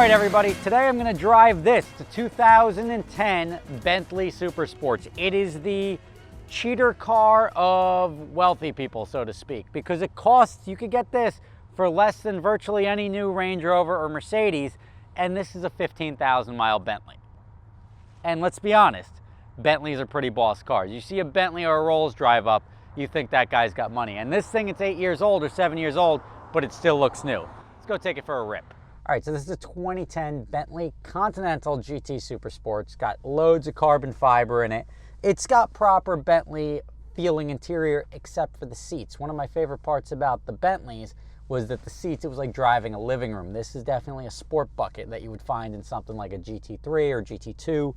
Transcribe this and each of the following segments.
right, everybody, today I'm going to drive this, the 2010 Bentley Super Sports. It is the cheater car of wealthy people, so to speak, because it costs, you could get this for less than virtually any new Range Rover or Mercedes, and this is a 15,000 mile Bentley. And let's be honest, Bentleys are pretty boss cars. You see a Bentley or a Rolls drive up, you think that guy's got money. And this thing, it's 8 years old or 7 years old, but it still looks new. Let's go take it for a rip. All right, so this is a 2010 Bentley Continental GT Super Sports. Got loads of carbon fiber in it. It's got proper Bentley feeling interior except for the seats. One of my favorite parts about the Bentleys was that the seats, it was like driving a living room. This is definitely a sport bucket that you would find in something like a GT3 or GT2,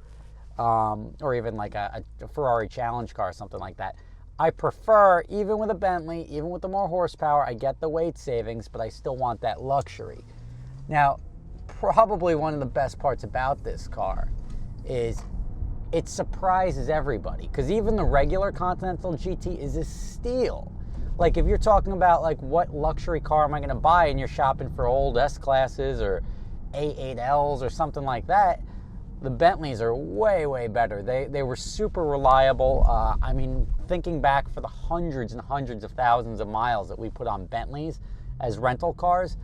or even like a Ferrari Challenge car, something like that. I prefer, even with a Bentley, even with the more horsepower, I get the weight savings, but I still want that luxury. Now, probably one of the best parts about this car is it surprises everybody, because even the regular Continental GT is a steal. Like, if you're talking about like what luxury car am I going to buy and you're shopping for old S-Classes or A8Ls or something like that, the Bentleys are way, way better. They were super reliable. I mean, thinking back for the hundreds and hundreds of thousands of miles that we put on Bentleys as rental cars,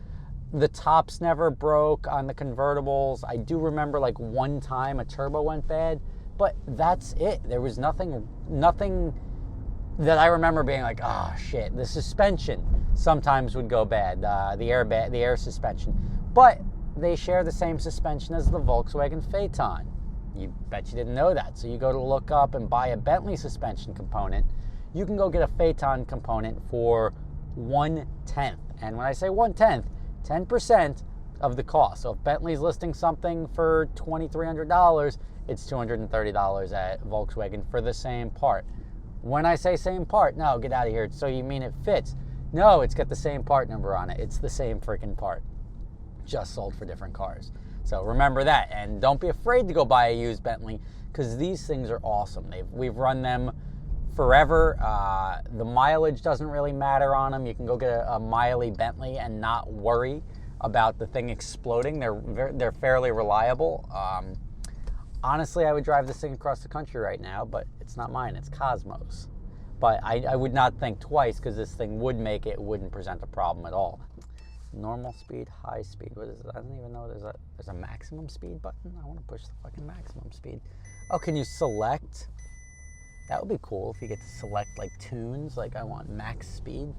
the tops never broke on the convertibles. I do remember like one time a turbo went bad, but that's it. There was nothing that I remember being like, oh shit. The suspension sometimes would go bad, the air suspension, but they share the same suspension as the Volkswagen Phaeton. You bet you didn't know that. So you go to look up and buy a Bentley suspension component, you can go get a Phaeton component for 1/10. And when I say 1/10, 10% of the cost. So if Bentley's listing something for $2,300, it's $230 at Volkswagen for the same part. When I say same part, no, get out of here. So you mean it fits? No, it's got the same part number on it. It's the same freaking part, just sold for different cars. So remember that, and don't be afraid to go buy a used Bentley, because these things are awesome. We've run them forever. The mileage doesn't really matter on them. You can go get a miley Bentley and not worry about the thing exploding. They're fairly reliable. Honestly, I would drive this thing across the country right now, but it's not mine, it's Cosmo's. But I would not think twice, because this thing would make it, wouldn't present a problem at all. Normal speed, high speed, what is it? I don't even know there's a maximum speed button. I want to push the fucking maximum speed. Oh, can you select? That would be cool if you get to select like tunes, like I want max speed.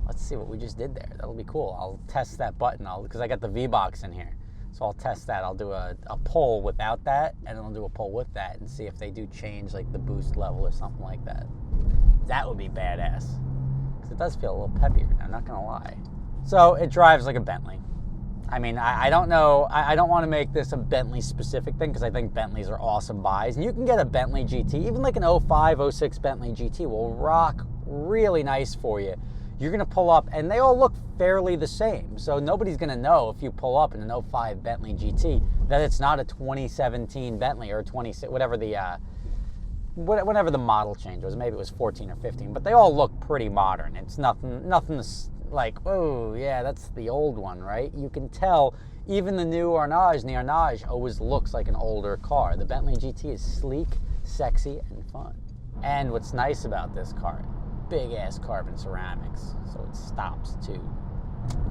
Let's see what we just did there. That'll be cool. I'll test that button, because I got the V-Box in here. So I'll test that. I'll do a poll without that, and then I'll do a poll with that and see if they do change like the boost level or something like that. That would be badass. Because it does feel a little peppier, I'm not gonna lie. So it drives like a Bentley. I mean, I don't know, I don't want to make this a Bentley specific thing, because I think Bentleys are awesome buys. And you can get a Bentley GT, even like an 05, 06 Bentley GT will rock really nice for you. You're going to pull up, and they all look fairly the same. So nobody's going to know if you pull up in an 05 Bentley GT that it's not a 2017 Bentley or 26, whatever the model change was. Maybe it was 14 or 15, but they all look pretty modern. It's nothing like, oh yeah, that's the old one, right? You can tell even the new Arnage, and the Arnage always looks like an older car. The Bentley GT is sleek, sexy, and fun. And what's nice about this car, big ass carbon ceramics, so it stops too.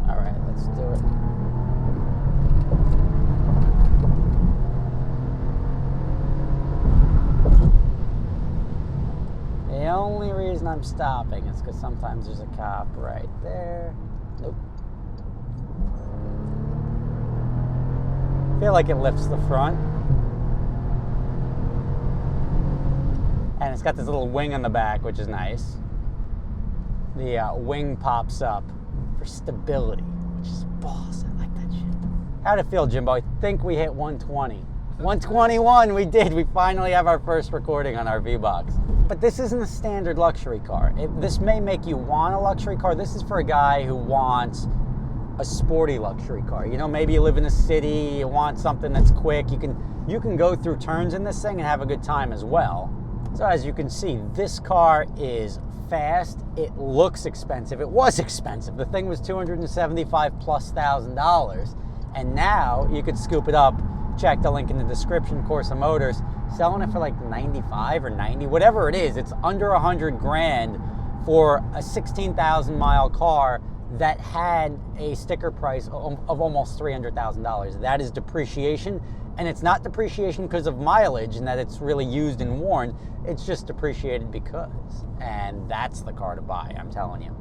All right, let's do it. The only reason I'm stopping is because sometimes there's a cop right there. Nope. I feel like it lifts the front. And it's got this little wing on the back, which is nice. The wing pops up for stability, which is boss. I like that shit. How'd it feel, Jimbo? I think we hit 120. 121, we did. We finally have our first recording on our V-Box. But this isn't a standard luxury car. This may make you want a luxury car. This is for a guy who wants a sporty luxury car. You know, maybe you live in a city, you want something that's quick. You can go through turns in this thing and have a good time as well. So as you can see, this car is fast. It looks expensive. It was expensive. The thing was $275,000+, and now you could scoop it up. Check the link in the description. Corsa Motors selling it for like 95 or 90, whatever it is. It's under 100 grand for a 16,000 mile car that had a sticker price of almost $300,000. That is depreciation, and it's not depreciation because of mileage and that it's really used and worn. It's just depreciated because, and that's the car to buy, I'm telling you.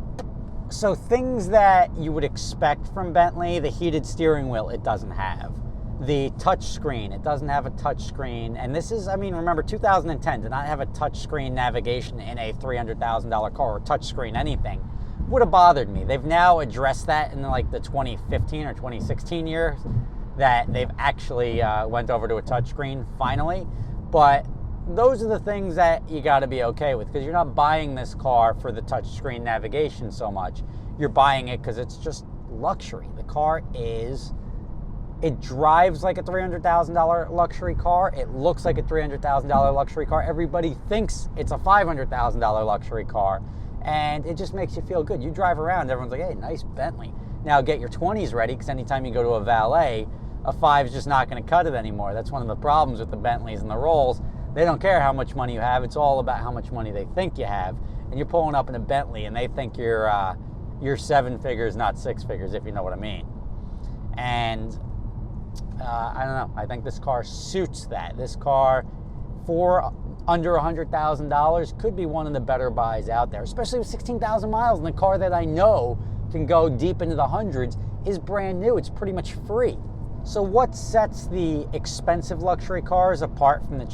So things that you would expect from Bentley: the heated steering wheel, it doesn't have. The touch screen, it doesn't have a touch screen. And this is, I mean, remember 2010, to not have a touch screen navigation in a $300,000 car, or touch screen anything, would have bothered me. They've now addressed that in like the 2015 or 2016 years, that they've actually went over to a touchscreen finally. But those are the things that you got to be okay with, because you're not buying this car for the touchscreen navigation so much. You're buying it because it's just luxury. The car is, it drives like a $300,000 luxury car. It looks like a $300,000 luxury car. Everybody thinks it's a $500,000 luxury car, and it just makes you feel good. You drive around, everyone's like, hey, nice Bentley. Now get your 20s ready, because anytime you go to a valet, a 5 is just not going to cut it anymore. That's one of the problems with the Bentleys and the Rolls. They don't care how much money you have. It's all about how much money they think you have. And you're pulling up in a Bentley, and they think you're 7 figures, not 6 figures, if you know what I mean. And I don't know. I think this car suits that. This car, for under $100,000, could be one of the better buys out there, especially with 16,000 miles. And the car that I know can go deep into the hundreds is brand new. It's pretty much free. So what sets the expensive luxury cars apart from the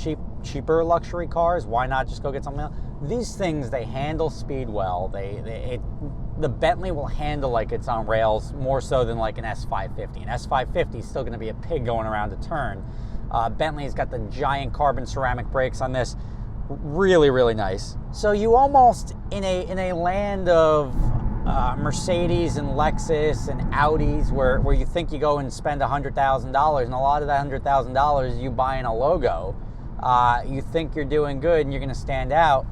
cheaper luxury cars? Why not just go get something else? These things, they handle speed well. The Bentley will handle like it's on rails more so than like an S550. An S550 is still going to be a pig going around a turn. Bentley's got the giant carbon ceramic brakes on this. Really, really nice. So you almost, in a land of Mercedes and Lexus and Audis, where you think you go and spend $100,000, and a lot of that $100,000 you buying a logo, you think you're doing good and you're going to stand out.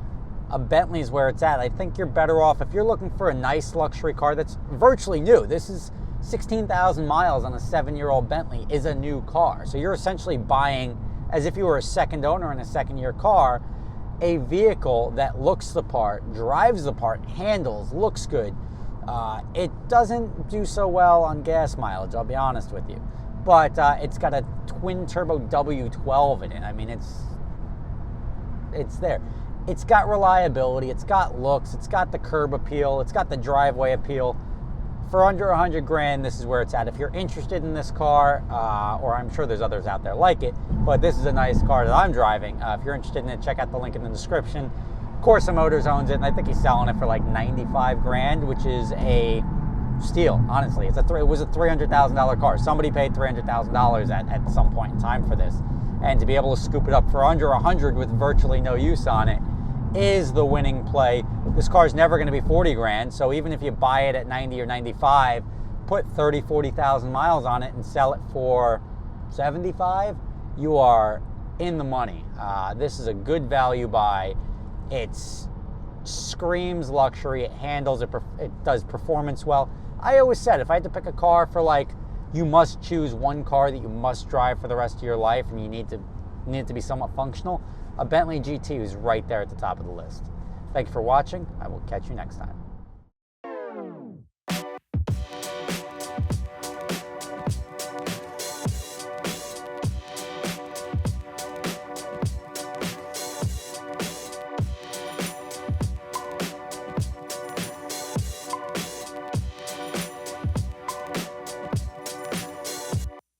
A Bentley's where it's at. I think you're better off if you're looking for a nice luxury car that's virtually new. This is 16,000 miles on a 7-year-old Bentley is a new car. So you're essentially buying, as if you were a second owner in a second-year car, a vehicle that looks the part, drives the part, handles, looks good. It doesn't do so well on gas mileage, I'll be honest with you. But it's got a twin-turbo W12 in it. I mean, it's there. It's got reliability, it's got looks, it's got the curb appeal, it's got the driveway appeal. For under 100 grand, this is where it's at. If you're interested in this car, or I'm sure there's others out there like it, but this is a nice car that I'm driving. If you're interested in it, check out the link in the description. Corsa Motors owns it, and I think he's selling it for like 95 grand, which is a steal, honestly. It was a $300,000 car. Somebody paid $300,000 at some point in time for this. And to be able to scoop it up for under 100 with virtually no use on it is the winning play. This car is never going to be 40 grand, so even if you buy it at 90 or 95, put 30, 40,000 miles on it and sell it for 75, you are in the money. This is a good value buy. It screams luxury, it handles, it does performance well. I always said, if I had to pick a car for like, you must choose one car that you must drive for the rest of your life, and you need it to be somewhat functional, a Bentley GT is right there at the top of the list. Thank you for watching. I will catch you next time.